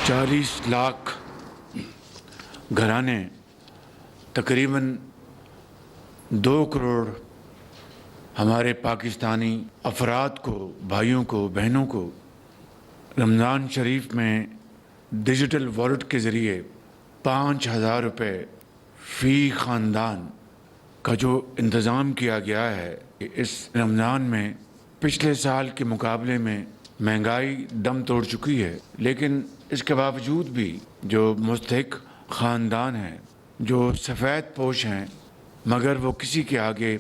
40 लाख घराने तकरीबन 2 करोड़ हमारे पाकिस्तानी अफराद को, भाइयों को, बहनों को रमज़ान शरीफ में डिजिटल वॉलेट के ज़रिए 5,000 रुपये फ़ी ख़ानदान का जो इंतज़ाम किया गया है, इस रमज़ान में पिछले साल के मुकाबले में महंगाई दम तोड़ चुकी है, लेकिन इसके बावजूद भी जो मुस्तहिक ख़ानदान हैं, जो सफ़ेद पोश हैं, मगर वो किसी के आगे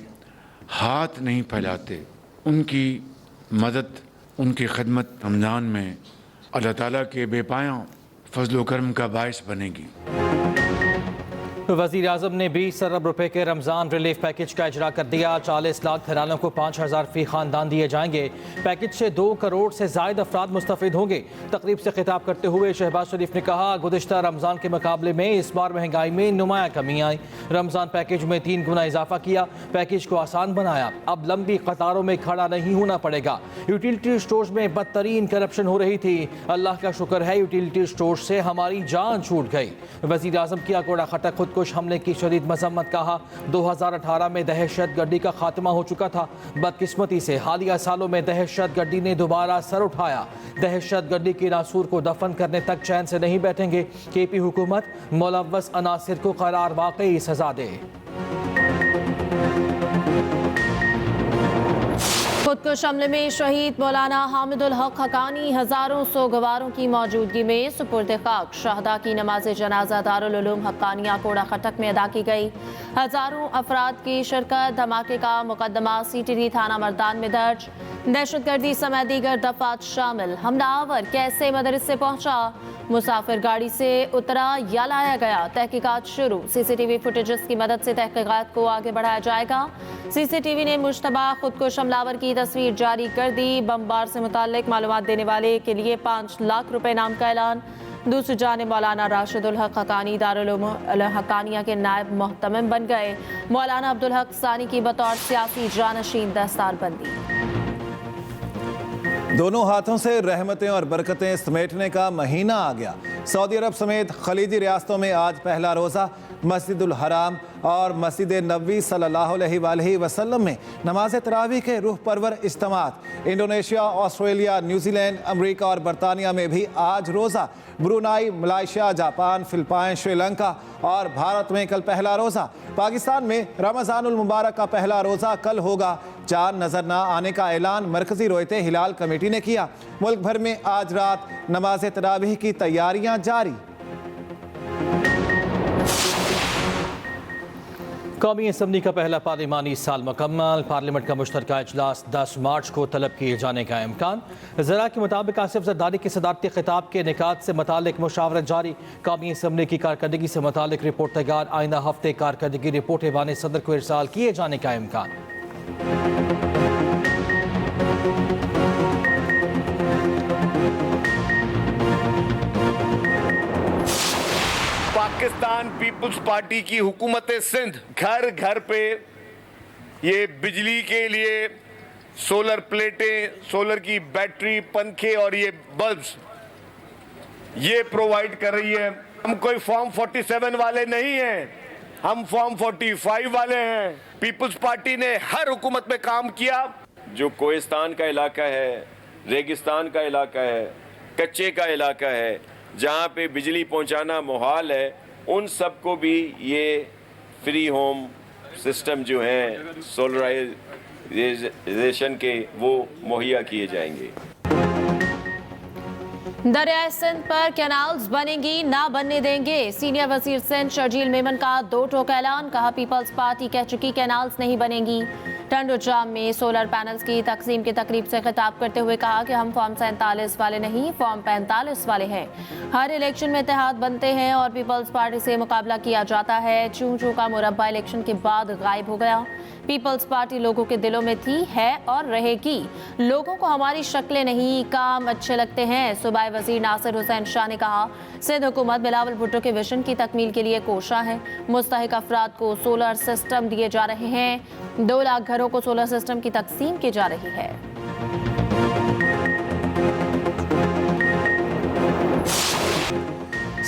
हाथ नहीं फैलाते, उनकी मदद, उनकी खिदमत रमज़ान में अल्लाह ताला के बेपाया फजल करम का बायस बनेगी। वज़ीर आज़म ने 20 अरब रुपए के रमज़ान रिलीफ पैकेज का इजरा कर दिया। 40 लाख घरानों को 5,000 फ़ी ख़ानदान दिए जाएंगे। पैकेज से 2 करोड़ से ज़ायद अफराद मुस्तफ़िद होंगे। तकरीब से खिताब करते हुए शहबाज शरीफ ने कहा, गुज़िश्ता रमज़ान के मुकाबले में इस बार महंगाई में नुमाया कमी आई। रमज़ान पैकेज में 3 गुना इजाफा किया, पैकेज को आसान बनाया। अब लंबी कतारों में खड़ा नहीं होना पड़ेगा। यूटिलिटी स्टोर्स में बदतरीन करप्शन हो रही थी, अल्लाह का शुक्र है यूटिलिटी स्टोर से हमारी जान छूट गई। वज़ीर आज़म की अकोड़ा खटक खुद हमले की शदीद मजम्मत। कहा, 2018 में दहशत गर्दी का खात्मा हो चुका था। बदकिस्मती से हालिया सालों में दहशत गर्दी ने दोबारा सर उठाया। दहशत गर्दी के नासूर को दफन करने तक चैन से नहीं बैठेंगे। केपी हुकूमत मुलव्वस अनासिर को करार वाकई सजा दे। खुदकुश हमले में शहीद मौलाना हामिदुल हक हकानी हजारों सोगवारों की मौजूदगी में सुपुर्द खाक। शहदा की नमाज जनाजा दारुल उलूम हक्कानिया कोड़ा खटक में अदा की गई। हजारों अफराद की शिरकत। धमाके का मुकदमा सीटीडी थाना मर्दान में दर्ज। दहशतगर्दी समेत दीगर दफात शामिल। हमलावर कैसे मदरसे पहुंचा, मुसाफिर गाड़ी से उतरा या लाया गया, तहकीकात शुरू। सीसीटीवी फुटेजेस की मदद से तहकीकात को आगे बढ़ाया जाएगा। सीसीटीवी ने मुश्तबा खुदकुश हमलावर की तस्वीर जारी कर दी। बमबार से मुताल्लिक मालूमात देने वाले के लिए 5 लाख रुपए इनाम का ऐलान। दूसरी जानिब मौलाना राशिदुल हक हकानी दारुल उलूम हकानिया के नायब मोहतमिम बन गए। मौलाना अब्दुल हक सानी की बतौर सियासी जानशीन दस्तारबंदी। दोनों हाथों से रहमतें और बरकतें समेटने का महीना आ गया। सऊदी अरब समेत खलीजी रियासतों में आज पहला रोज़ा। मस्जिदुल हराम और मस्जिद नबवी सल्लल्लाहु अलैहि वसल्लम में नमाज तरावी के रूह परवर इज्तिमात। इंडोनेशिया, ऑस्ट्रेलिया, न्यूजीलैंड, अमेरिका और बरतानिया में भी आज रोज़ा। Brunei, Malaysia, Japan, Philippine, Sri Lanka और भारत में कल पहला रोज़ा। पाकिस्तान में रमज़ानुल मुबारक का पहला रोज़ा कल होगा। चांद नजर न आने का ऐलान मरकजी रोयते हिलाल कमेटी ने किया। मुल्क भर में आज रात नमाज तरावीह की तैयारियां जारी। कौमी असम्बली का पहला पार्लिमानी साल मुकम्मल। पार्लियामेंट का मुश्तरका इजलास 10 मार्च को तलब किए जाने का इम्कान। ज़रा के मुताबिक आसिफ जरदारी के सदारती खिताब के निकात से मुतालिक मुशावरत जारी। कौमी असम्बली की कारकर्दगी से मुतालिक रिपोर्ट तैयार। आइंदा हफ्ते कारकर्दगी रिपोर्ट ऐवान सदर को इरसाल किए जाने का इम्कान। पाकिस्तान पीपुल्स पार्टी की हुकूमत सिंध घर घर पे ये बिजली के लिए सोलर प्लेटें, सोलर की बैटरी, पंखे और ये बल्ब्स ये प्रोवाइड कर रही है। हम कोई फॉर्म 47 वाले नहीं हैं, हम फॉर्म 45 वाले हैं। पीपुल्स पार्टी ने हर हुकूमत में काम किया। जो कोहिस्तान का इलाका है, रेगिस्तान का इलाका है, कच्चे का इलाका है, जहाँ पे बिजली पहुँचाना मुहाल है, उन सबको भी ये फ्री होम सिस्टम जो हैं सोलराइजेशन के वो मुहैया किए जाएंगे। दरियाए सिंध पर कैनाल्स बनेंगी, ना बनने देंगे। सीनियर वजीर सिंध शर्जील मेमन का 2 टोक ऐलान। कहा, पीपल्स पार्टी कह चुकी कैनाल्स नहीं बनेंगी। टंडो जाम में सोलर पैनल्स की तकसीम की तकरीब से खिताब करते हुए कहा कि हम फॉर्म 47 वाले नहीं, फॉर्म 45 वाले हैं। हर इलेक्शन में इत्तेहाद बनते हैं और पीपल्स पार्टी से मुकाबला किया जाता है। चूं चूं का मुरब्बा इलेक्शन के बाद गायब हो गया। पीपल्स पार्टी लोगों के दिलों में थी, है और रहेगी। लोगों को हमारी शक्लें नहीं, काम अच्छे लगते हैं। सूबाई वजीर नासिर हुसैन शाह ने कहा, सिंध हुकूमत बिलावल भुट्टो के विजन की तकमील के लिए कोशा है। मुस्तहिक अफराद को सोलर सिस्टम दिए जा रहे हैं। 2 लाख घरों को सोलर सिस्टम की तकसीम की जा रही है।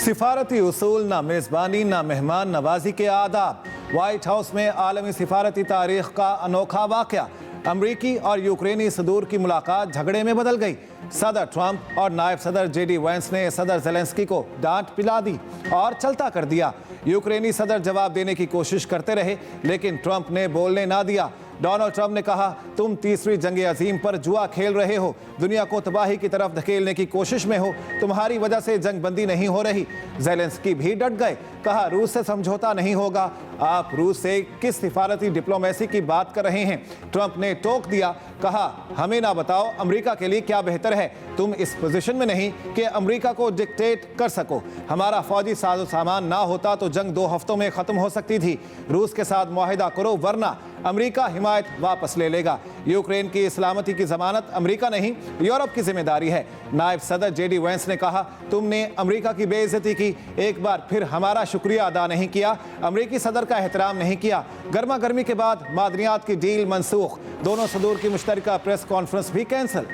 सिफारती उसूल, ना मेज़बानी, ना मेहमान नवाजी के आदाब। व्हाइट हाउस में आलमी सिफारती तारीख का अनोखा वाक़या। अमरीकी और यूक्रेनी सदूर की मुलाकात झगड़े में बदल गई। सदर ट्रंप और नायब सदर JD वैंस ने सदर ज़ेलेंस्की को डांट पिला दी और चलता कर दिया। यूक्रेनी सदर जवाब देने की कोशिश करते रहे, लेकिन ट्रंप ने बोलने ना दिया। डोनाल्ड ट्रंप ने कहा, तुम तीसरी जंग अजीम पर जुआ खेल रहे हो, दुनिया को तबाही की तरफ धकेलने की कोशिश में हो, तुम्हारी वजह से जंग बंदी नहीं हो रही। ज़ेलेंस्की भी डट गए, कहा रूस से समझौता नहीं होगा। आप रूस से किस सिफारती डिप्लोमेसी की बात कर रहे हैं? ट्रंप ने टोक दिया, कहा हमें ना बताओ अमेरिका के लिए क्या बेहतर है, तुम इस पोजीशन में नहीं कि अमेरिका को डिक्टेट कर सको। हमारा फौजी साजो सामान ना होता तो जंग 2 हफ्तों में खत्म हो सकती थी। रूस के साथ मुआहिदा करो, वरना अमेरिका हिमायत वापस ले लेगा। यूक्रेन की सलामती की जमानत अमेरिका नहीं, यूरोप की जिम्मेदारी है। नायब सदर JD वैंस ने कहा, तुमने अमेरिका की बेइज्जती की, एक बार फिर हमारा शुक्रिया अदा नहीं किया, अमेरिकी सदर का एहतराम नहीं किया। गर्मा गर्मी के बाद मादनियात की डील मनसूख, दोनों सदूर की मुश्तरका प्रेस कॉन्फ्रेंस भी कैंसिल।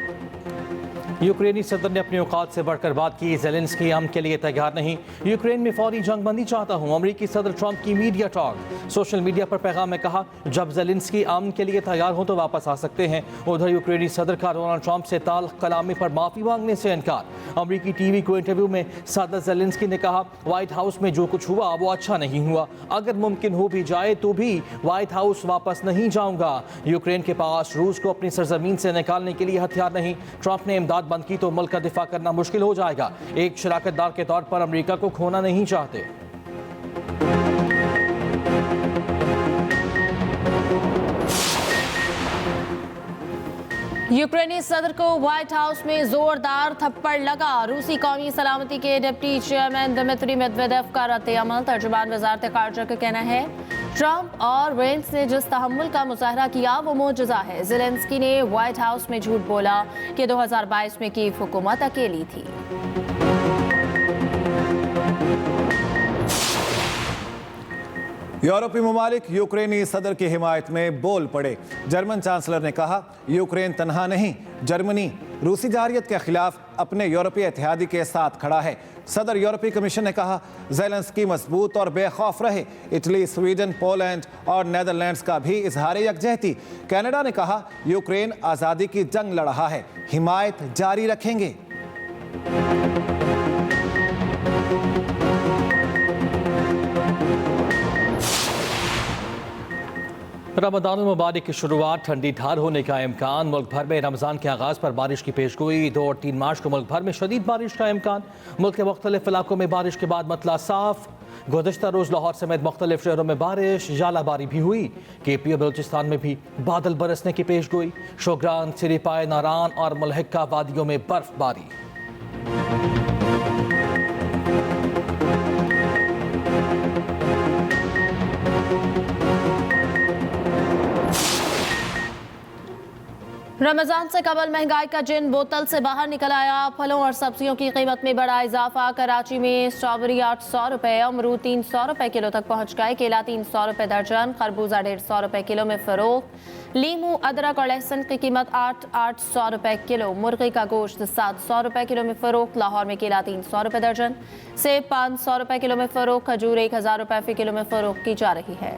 यूक्रेनी सदर ने अपनी औकात से बढ़कर बात की। ज़ेलेंस्की अमन के लिए तैयार नहीं, यूक्रेन में फौरी जंगबंदी चाहता हूँ। अमरीकी सदर ट्रंप की मीडिया टॉक। सोशल मीडिया पर पैगाम में कहा, जब ज़ेलेंस्की अमन के लिए तैयार हो तो वापस आ सकते हैं। उधर यूक्रेनी सदर का डोनाल्ड ट्रंप से ताल्लुक़ कलामी पर माफ़ी मांगने से इनकार। अमरीकी TV को इंटरव्यू में सदर ज़ेलेंस्की ने कहा, व्हाइट हाउस में जो कुछ हुआ वो अच्छा नहीं हुआ, अगर मुमकिन हो भी जाए तो भी व्हाइट हाउस वापस नहीं जाऊँगा। यूक्रेन के पास रूस को अपनी सरजमीन से निकालने के लिए हथियार नहीं। ट्रंप ने इमदाद बंद की तो मुल्क का दिफा करना मुश्किल हो जाएगा। एक शराकतदार के तौर पर अमेरिका को खोना नहीं चाहते। यूक्रेनी सदर को व्हाइट हाउस में जोरदार थप्पड़ लगा। रूसी कौमी सलामती के डिप्टी चेयरमैन दिमित्री मेदवेदेव का रद्द-ए-अमल। तर्जुमान वजारत खारजा का कहना है, ट्रंप और वेंस ने जिस तहम्मुल का मुजाहरा किया वो मोजज़ा है। ज़ेलेंस्की ने व्हाइट हाउस में झूठ बोला कि 2022 में कीव हुकूमत अकेली थी। यूरोपीय ममालिक यूक्रेनी सदर की हिमायत में बोल पड़े। जर्मन चांसलर ने कहा, यूक्रेन तनहा नहीं, जर्मनी रूसी जारियत के खिलाफ अपने यूरोपीय इत्तेहादी के साथ खड़ा है। सदर यूरोपीय कमीशन ने कहा, ज़ेलेंस्की मजबूत और बेखौफ रहे। इटली, स्वीडन, पोलैंड और नेदरलैंड्स का भी इजहार यकजहती। कनाडा ने कहा, यूक्रेन आज़ादी की जंग लड़ रहा है, हिमायत जारी रखेंगे। रमज़ान मुबारक की शुरुआत, ठंडी ढार होने का इम्कान। मुल्क भर में रमज़ान के आगाज़ पर बारिश की पेशगोई। 2 और 3 मार्च को मुल्क भर में शदीद बारिश का इम्कान। मुल्क के मुख्तलिफ इलाकों में बारिश के बाद मतला साफ। गुज़श्ता रोज़ लाहौर समेत मुख्तलिफ शहरों में बारिश, जालाबारी भी हुई। KP और बलूचिस्तान में भी बादल बरसने की पेशगोई। शोग्रान, सिरीपाए, नारान और मुलहिका वादियों में बर्फबारी। रमजान से कबल महंगाई का जिन बोतल से बाहर निकल आया। फलों और सब्जियों की कीमत में बड़ा इजाफा। कराची में स्ट्रॉबेरी 800 रुपये, अमरूद 300 रुपये किलो तक पहुंच गए। केला 300 रुपये दर्जन, खरबूजा 150 रुपये किलो में फरोख्त। लीमू, अदरक और लहसुन की कीमत 800 रुपये किलो। मुर्गी का गोश्त 700 रुपये किलो में फरोख्त। लाहौर में केला 300 रुपये दर्जन, सेब 500 रुपये किलो में फरोख्त। खजूर 1000 रुपये फी किलो में फरोख्त की जा रही है।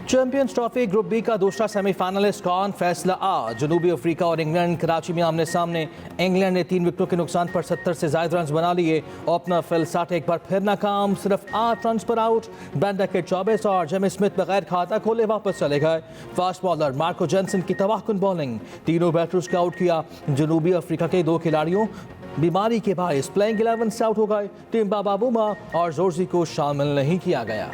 चैंपियंस ट्रॉफी ग्रुप बी का दूसरा सेमीफाइनलिस्ट कौन, फैसला आज। जनूबी अफ्रीका और इंग्लैंड कराची में आमने सामने। इंग्लैंड ने 3 विकेटों के नुकसान पर 70 से ज्यादा रन बना लिए। ओपनर फिल साठ एक बार फिर नाकाम, सिर्फ 8 रन पर आउट। ब्रेंडा के 24 और जेमी स्मिथ बगैर खाता खोले वापस चले गए। फास्ट बॉलर मार्को जेनसन की तबाहकुन बॉलिंग, तीनों बैटर्स को आउट किया। जनूबी अफ्रीका के 2 खिलाड़ियों बीमारी के बायस प्लेइंग 11 से आउट हो गए। टीम बाबा बुमा और जोर्जी को शामिल नहीं किया गया।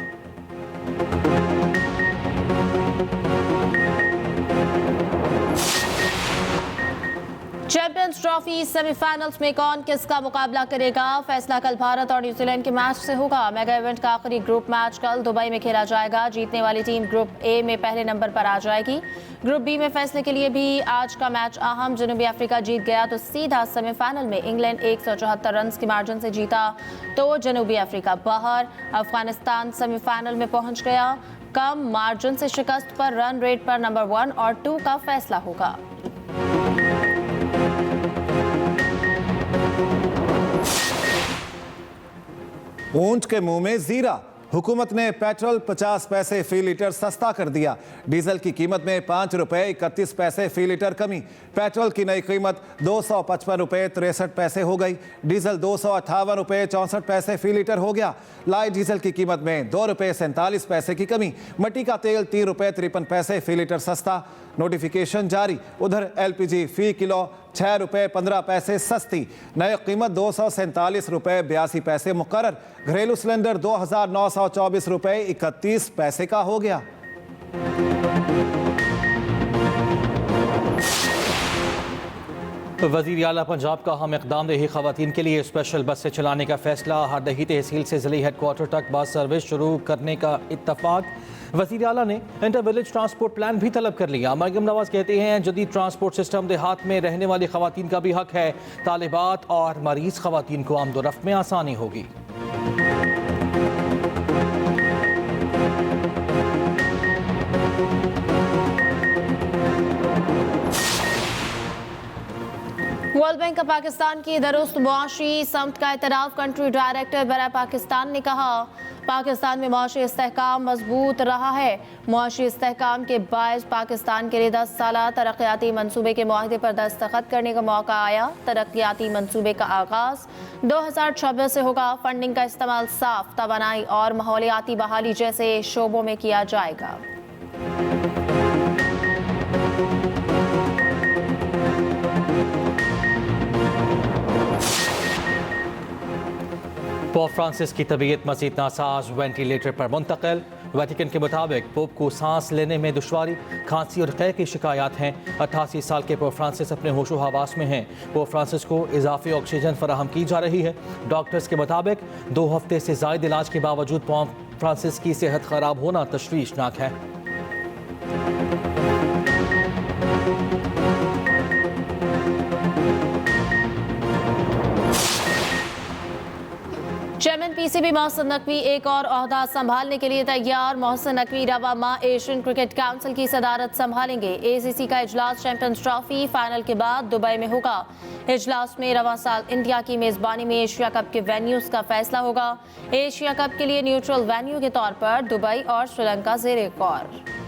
चैंपियंस ट्रॉफी सेमीफाइनल्स में कौन किसका मुकाबला करेगा, फैसला कल भारत और न्यूजीलैंड के मैच से होगा। मेगा इवेंट का आखिरी ग्रुप मैच कल दुबई में खेला जाएगा। जीतने वाली टीम ग्रुप ए में पहले नंबर पर आ जाएगी। ग्रुप बी में फैसले के लिए भी आज का मैच अहम। जनूबी अफ्रीका जीत गया तो सीधा सेमीफाइनल में। इंग्लैंड 174 रन की मार्जिन से जीता तो जनूबी अफ्रीका बाहर। अफगानिस्तान सेमीफाइनल में पहुंच गया। कम मार्जिन से शिकस्त पर रन रेट पर नंबर 1 और 2 का फैसला होगा। ऊंट के मुंह में जीरा, हुकूमत ने पेट्रोल 50 पैसे फी लीटर सस्ता कर दिया। डीजल की कीमत में 5 रुपए 31 पैसे फी लीटर कमी। पेट्रोल की नई कीमत 255 रुपए 63 पैसे हो गई। डीजल 258 रुपए 64 पैसे फी लीटर हो गया। लाइट डीजल की कीमत में 2 रुपए 47 पैसे की कमी। मिट्टी का तेल 3 रुपए 53 पैसे फी लीटर सस्ता। नोटिफिकेशन जारी। उधर LPG फी किलो 6 रुपए 15 पैसे सस्ती। नई कीमत 247 रुपए 82 पैसे मुकर्रर। घरेलू सिलेंडर 2924 रुपए 31 पैसे का हो गया। वज़ीर आला पंजाब का हम इक़दाम दही ख़वातीन के लिए स्पेशल बस से चलाने का फैसला। हरदही तहसील से ज़िले हेडक्वार्टर तक बस सर्विस शुरू करने का इत्तफाक। वज़ीर आला ने इंटर विलेज ट्रांसपोर्ट प्लान भी तलब कर लिया। मरियम नवाज कहते हैं जदीद ट्रांसपोर्ट सिस्टम देहात में रहने वाली ख़वातीन का भी हक है। तालिबात और मरीज़ ख़वातीन को आमदोरफ्त में आसानी होगी। वर्ल्ड बैंक का पाकिस्तान की दुरुस्त मुआशी समत का इतराफ़ कंट्री डायरेक्टर बराए पाकिस्तान ने कहा, पाकिस्तान में मुआशी इस्तेहकाम मजबूत रहा है। मुआशी इस्तेहकाम के बायस पाकिस्तान के लिए 10 साला तरक्याती मनसूबे के मुआहदे पर दस्तखत करने का मौका आया। तरक्याती मनसूबे का आगाज 2026 से होगा। फंडिंग का इस्तेमाल साफ, तवानाई और माहौलियाती बहाली जैसे शोबों में किया जाएगा। पोप फ्रांसिस की तबीयत मज़ीद नासाज, वेंटिलेटर पर मुंतकिल। वेटिकन के मुताबिक पोप को सांस लेने में दुश्वारी, खांसी और कै की शिकायत हैं। 88 साल के पोप फ्रांसिस अपने होशो हवास में हैं। पोप फ्रांसिस को इजाफी ऑक्सीजन फराहम की जा रही है। डॉक्टर्स के मुताबिक 2 हफ्ते से ज़ायद इलाज के बावजूद पोप फ्रांसिस की सेहत खराब होना तशवीशनाक है। चेयरमैन PCB मोहसिन नकवी एक और ओहदा संभालने के लिए तैयार। मोहसिन नकवी रवा माह एशियन क्रिकेट काउंसिल की सदारत संभालेंगे। ACC का इजलास चैंपियंस ट्रॉफी फाइनल के बाद दुबई में होगा। इजलास में रवा साल इंडिया की मेजबानी में एशिया कप के वेन्यूज का फैसला होगा। एशिया कप के लिए न्यूट्रल वेन्यू के तौर पर दुबई और श्रीलंका ज़ेरे गौर।